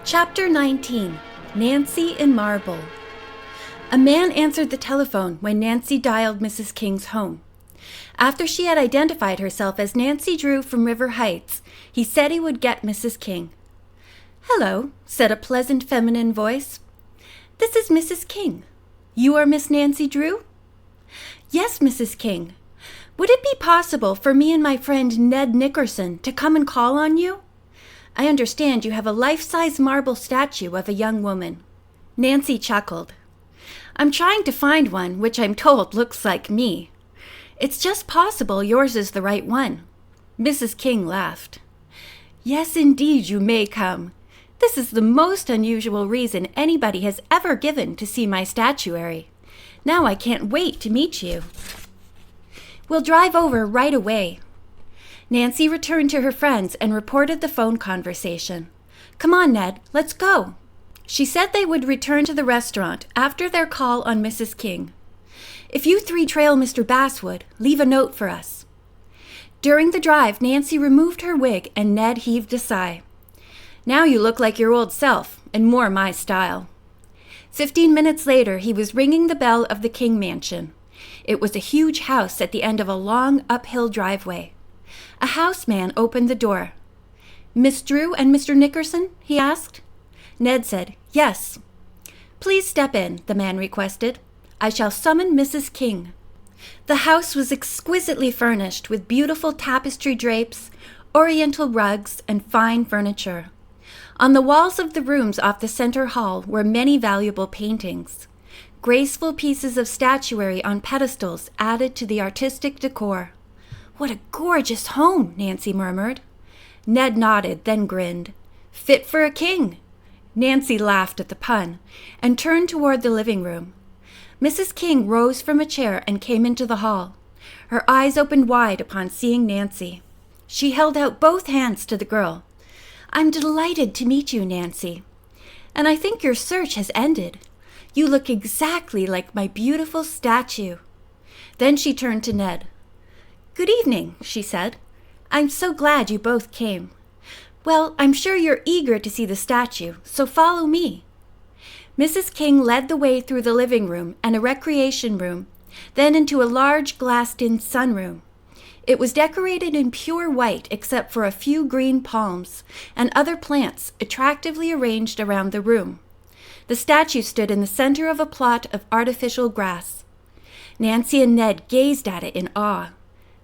Chapter 19. Nancy in Marble. A man answered the telephone when Nancy dialed Mrs. King's home. After she had identified herself as Nancy Drew from River Heights, he said he would get Mrs. King. "Hello," said a pleasant feminine voice. "This is Mrs. King. You are Miss Nancy Drew?" "Yes, Mrs. King. Would it be possible for me and my friend Ned Nickerson to come and call on you? I understand you have a life-size marble statue of a young woman." Nancy chuckled. "I'm trying to find one which I'm told looks like me. It's just possible yours is the right one." Mrs. King laughed. "Yes, indeed, you may come. This is the most unusual reason anybody has ever given to see my statuary. Now I can't wait to meet you. We'll drive over right away." Nancy returned to her friends and reported the phone conversation. "Come on, Ned, let's go." She said they would return to the restaurant after their call on Mrs. King. "If you three trail Mr. Basswood, leave a note for us." During the drive, Nancy removed her wig and Ned heaved a sigh. "Now you look like your old self, and more my style." 15 minutes later, he was ringing the bell of the King mansion. It was a huge house at the end of a long uphill driveway. A houseman opened the door. "Miss Drew and Mr. Nickerson?" he asked. Ned said, "Yes." "Please step in," the man requested. "I shall summon Mrs. King." The house was exquisitely furnished with beautiful tapestry drapes, oriental rugs, and fine furniture. On the walls of the rooms off the center hall were many valuable paintings. Graceful pieces of statuary on pedestals added to the artistic decor. "What a gorgeous home," Nancy murmured. Ned nodded, then grinned. "Fit for a king." Nancy laughed at the pun and turned toward the living room. Mrs. King rose from a chair and came into the hall. Her eyes opened wide upon seeing Nancy. She held out both hands to the girl. "I'm delighted to meet you, Nancy. And I think your search has ended. You look exactly like my beautiful statue." Then she turned to Ned. "Good evening," she said. "I'm so glad you both came. Well, I'm sure you're eager to see the statue, so follow me." Mrs. King led the way through the living room and a recreation room, then into a large glassed-in sunroom. It was decorated in pure white except for a few green palms and other plants attractively arranged around the room. The statue stood in the center of a plot of artificial grass. Nancy and Ned gazed at it in awe.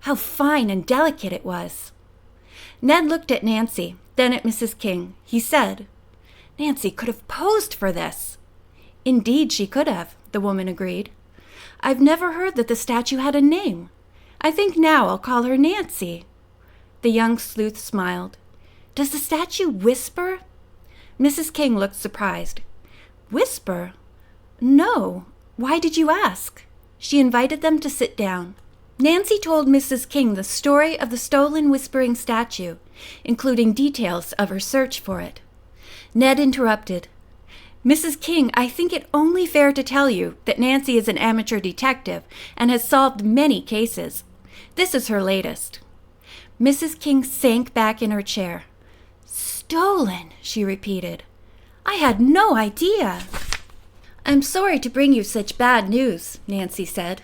How fine and delicate it was. Ned looked at Nancy, then at Mrs. King. He said, "Nancy could have posed for this." "Indeed she could have," the woman agreed. "I've never heard that the statue had a name. I think now I'll call her Nancy." The young sleuth smiled. "Does the statue whisper?" Mrs. King looked surprised. "Whisper? No. Why did you ask?" She invited them to sit down. Nancy told Mrs. King the story of the stolen whispering statue, including details of her search for it. Ned interrupted. "Mrs. King, I think it only fair to tell you that Nancy is an amateur detective and has solved many cases. This is her latest." Mrs. King sank back in her chair. "Stolen," she repeated. "I had no idea." "I'm sorry to bring you such bad news," Nancy said.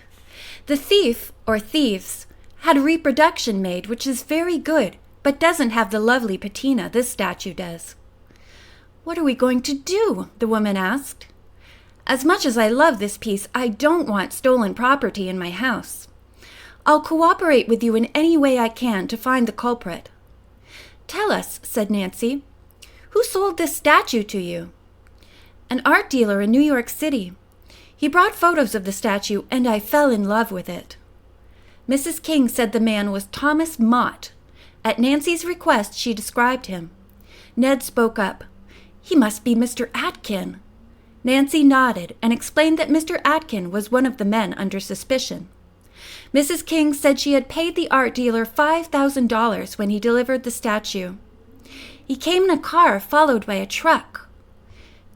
"The thief, or thieves, had a reproduction made which is very good, but doesn't have the lovely patina this statue does." "What are we going to do?" the woman asked. "As much as I love this piece, I don't want stolen property in my house. I'll cooperate with you in any way I can to find the culprit." "Tell us," said Nancy. "Who sold this statue to you?" "An art dealer in New York City. He brought photos of the statue, and I fell in love with it." Mrs. King said the man was Thomas Mott. At Nancy's request, she described him. Ned spoke up. "He must be Mr. Atkin." Nancy nodded and explained that Mr. Atkin was one of the men under suspicion. Mrs. King said she had paid the art dealer $5,000 when he delivered the statue. "He came in a car followed by a truck."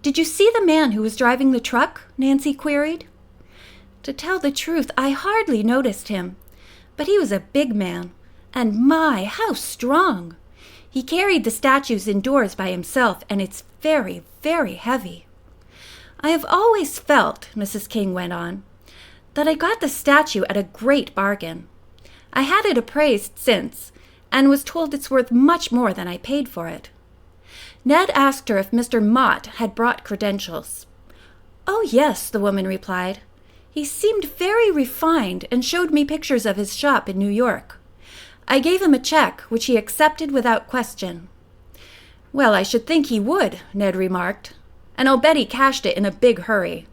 "Did you see the man who was driving the truck?" Nancy queried. "To tell the truth, I hardly noticed him, but he was a big man, and my, how strong! He carried the statues indoors by himself, and it's very, very heavy. I have always felt, Mrs. King went on, that I got the statue at a great bargain. I had it appraised since, and was told it's worth much more than I paid for it. Ned asked her if Mr. Mott had brought credentials. "Oh, yes," the woman replied. "He seemed very refined and showed me pictures of his shop in New York. I gave him a check, which he accepted without question." "Well, I should think he would," Ned remarked, "and I'll bet he cashed it in a big hurry."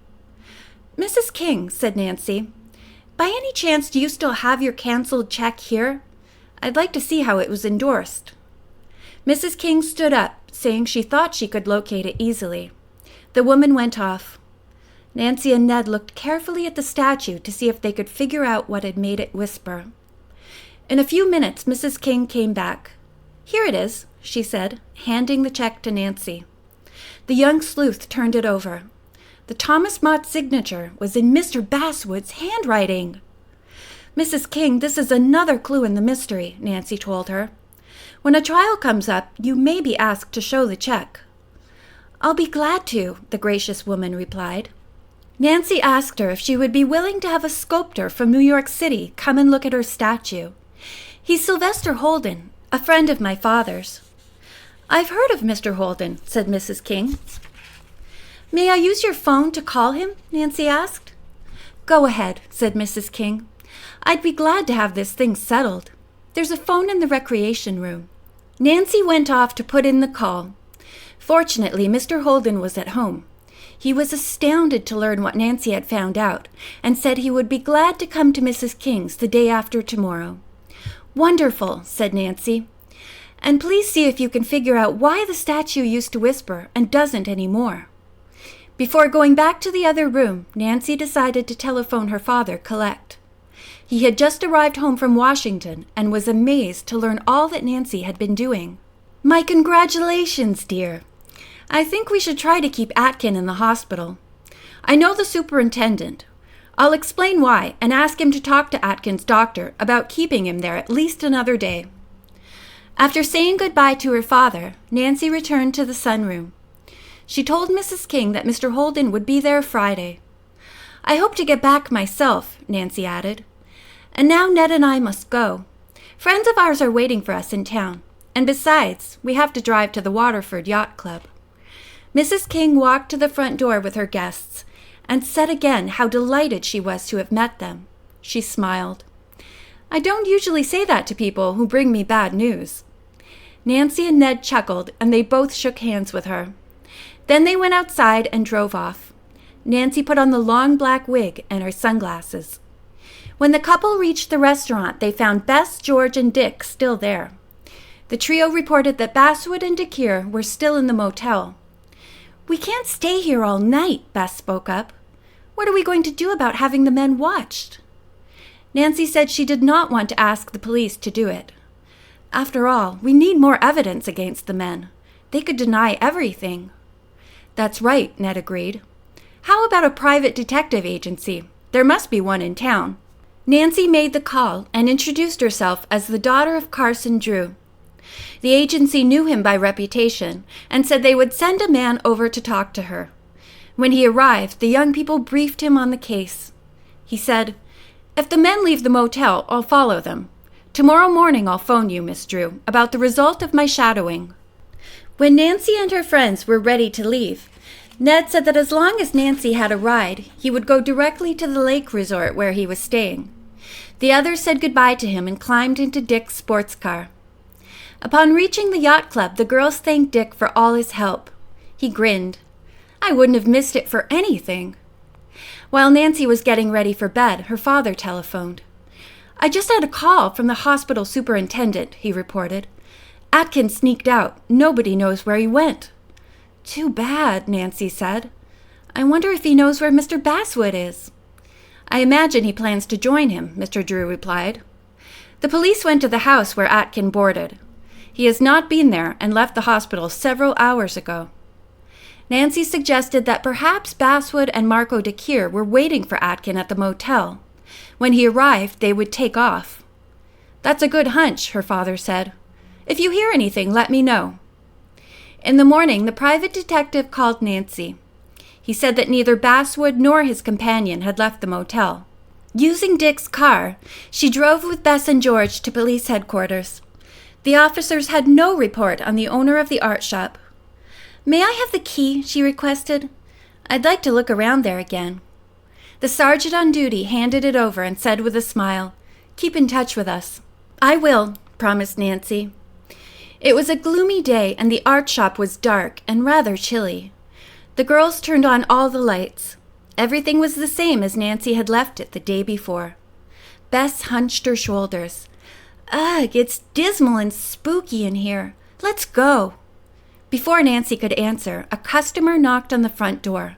"Mrs. King," said Nancy, "by any chance do you still have your canceled check here? I'd like to see how it was endorsed." Mrs. King stood up, saying she thought she could locate it easily. The woman went off. Nancy and Ned looked carefully at the statue to see if they could figure out what had made it whisper. In a few minutes, Mrs. King came back. "Here it is," she said, handing the check to Nancy. The young sleuth turned it over. The Thomas Mott signature was in Mr. Basswood's handwriting. "Mrs. King, this is another clue in the mystery," Nancy told her. "When a trial comes up, you may be asked to show the check." "I'll be glad to," the gracious woman replied. Nancy asked her if she would be willing to have a sculptor from New York City come and look at her statue. "He's Sylvester Holden, a friend of my father's." "I've heard of Mr. Holden," said Mrs. King. "May I use your phone to call him?" Nancy asked. "Go ahead," said Mrs. King. "I'd be glad to have this thing settled. There's a phone in the recreation room." Nancy went off to put in the call. Fortunately, Mr. Holden was at home. He was astounded to learn what Nancy had found out, and said he would be glad to come to Mrs. King's the day after tomorrow. "Wonderful," said Nancy. "And please see if you can figure out why the statue used to whisper and doesn't anymore." Before going back to the other room, Nancy decided to telephone her father, Collect. He had just arrived home from Washington and was amazed to learn all that Nancy had been doing. "My congratulations, dear. I think we should try to keep Atkin in the hospital. I know the superintendent. I'll explain why and ask him to talk to Atkin's doctor about keeping him there at least another day." After saying goodbye to her father, Nancy returned to the sunroom. She told Mrs. King that Mr. Holden would be there Friday. "I hope to get back myself," Nancy added. "And now Ned and I must go. Friends of ours are waiting for us in town, and besides, we have to drive to the Waterford Yacht Club." Mrs. King walked to the front door with her guests and said again how delighted she was to have met them. She smiled. "I don't usually say that to people who bring me bad news." Nancy and Ned chuckled, and they both shook hands with her. Then they went outside and drove off. Nancy put on the long black wig and her sunglasses. When the couple reached the restaurant, they found Bess, George, and Dick still there. The trio reported that Basswood and DeKeer were still in the motel. "We can't stay here all night," Bess spoke up. "What are we going to do about having the men watched?" Nancy said she did not want to ask the police to do it. "After all, we need more evidence against the men. They could deny everything." "That's right," Ned agreed. "How about a private detective agency? There must be one in town." Nancy made the call and introduced herself as the daughter of Carson Drew. The agency knew him by reputation and said they would send a man over to talk to her. When he arrived, the young people briefed him on the case. He said, "If the men leave the motel, I'll follow them. Tomorrow morning I'll phone you, Miss Drew, about the result of my shadowing." When Nancy and her friends were ready to leave, Ned said that as long as Nancy had a ride, he would go directly to the lake resort where he was staying. The others said goodbye to him and climbed into Dick's sports car. Upon reaching the yacht club, the girls thanked Dick for all his help. He grinned. "I wouldn't have missed it for anything." While Nancy was getting ready for bed, her father telephoned. "I just had a call from the hospital superintendent," he reported. "Atkin sneaked out. Nobody knows where he went." "Too bad," Nancy said. "I wonder if he knows where Mr. Basswood is." "I imagine he plans to join him," Mr. Drew replied. "The police went to the house where Atkin boarded. He has not been there and left the hospital several hours ago." Nancy suggested that perhaps Basswood and Marco DeKeer were waiting for Atkin at the motel. When he arrived, they would take off. "That's a good hunch," her father said. If you hear anything, let me know." In the morning, the private detective called Nancy. He said that neither Basswood nor his companion had left the motel. Using Dick's car, she drove with Bess and George to police headquarters. The officers had no report on the owner of the art shop. "May I have the key?" she requested. "I'd like to look around there again." The sergeant on duty handed it over and said with a smile, "Keep in touch with us." "I will," promised Nancy. It was a gloomy day, and the art shop was dark and rather chilly. The girls turned on all the lights. Everything was the same as Nancy had left it the day before. Bess hunched her shoulders. "Ugh, it's dismal and spooky in here. Let's go." Before Nancy could answer, a customer knocked on the front door.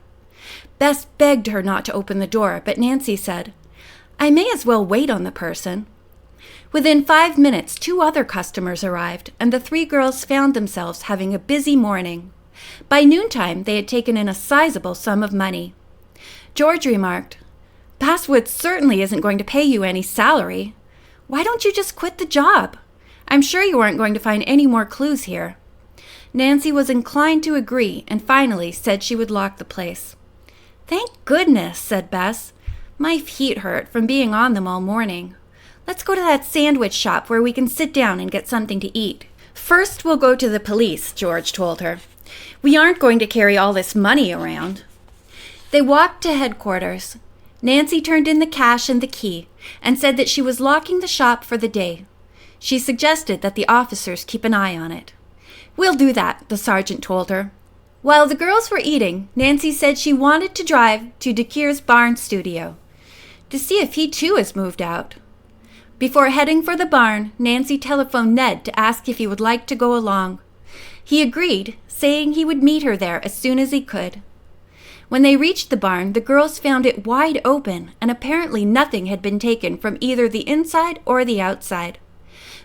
Bess begged her not to open the door, but Nancy said, "I may as well wait on the person." Within 5 minutes, 2 other customers arrived, and the 3 girls found themselves having a busy morning. By noontime, they had taken in a sizable sum of money. George remarked, "Basswood certainly isn't going to pay you any salary. Why don't you just quit the job? I'm sure you aren't going to find any more clues here." Nancy was inclined to agree and finally said she would lock the place. "Thank goodness," said Bess. "My feet hurt from being on them all morning. Let's go to that sandwich shop where we can sit down and get something to eat." "First, we'll go to the police," George told her. "We aren't going to carry all this money around." They walked to headquarters. Nancy turned in the cash and the key and said that she was locking the shop for the day. She suggested that the officers keep an eye on it. "We'll do that," the sergeant told her. While the girls were eating, Nancy said she wanted to drive to DeKeir's barn studio to see if he too has moved out. Before heading for the barn, Nancy telephoned Ned to ask if he would like to go along. He agreed, saying he would meet her there as soon as he could. When they reached the barn, the girls found it wide open, and apparently nothing had been taken from either the inside or the outside.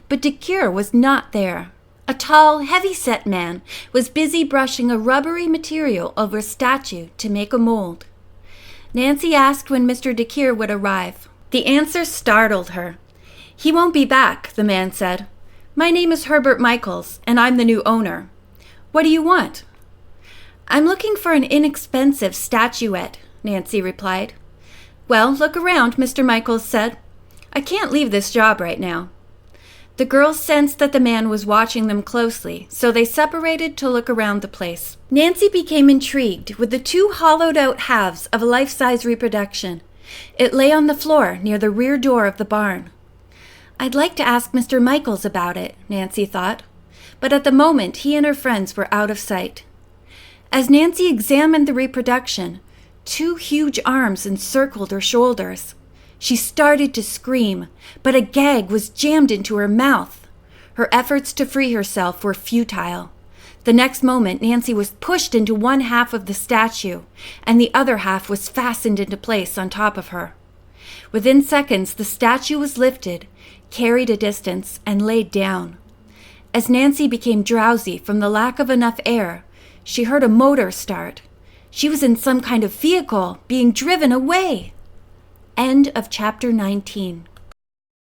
But DeKeir was not there. A tall, heavy-set man was busy brushing a rubbery material over a statue to make a mold. Nancy asked when Mr. DeKeir would arrive. The answer startled her. "He won't be back," the man said. "My name is Herbert Michaels, and I'm the new owner. What do you want?" "I'm looking for an inexpensive statuette," Nancy replied. "Well, look around," Mr. Michaels said. "I can't leave this job right now." The girls sensed that the man was watching them closely, so they separated to look around the place. Nancy became intrigued with the 2 hollowed-out halves of a life-size reproduction. It lay on the floor near the rear door of the barn. "I'd like to ask Mr. Michaels about it," Nancy thought, but at the moment he and her friends were out of sight. As Nancy examined the reproduction, 2 huge arms encircled her shoulders. She started to scream, but a gag was jammed into her mouth. Her efforts to free herself were futile. The next moment, Nancy was pushed into one half of the statue, and the other half was fastened into place on top of her. Within seconds, the statue was lifted, carried a distance, and laid down. As Nancy became drowsy from the lack of enough air, she heard a motor start. She was in some kind of vehicle, being driven away. End of chapter 19.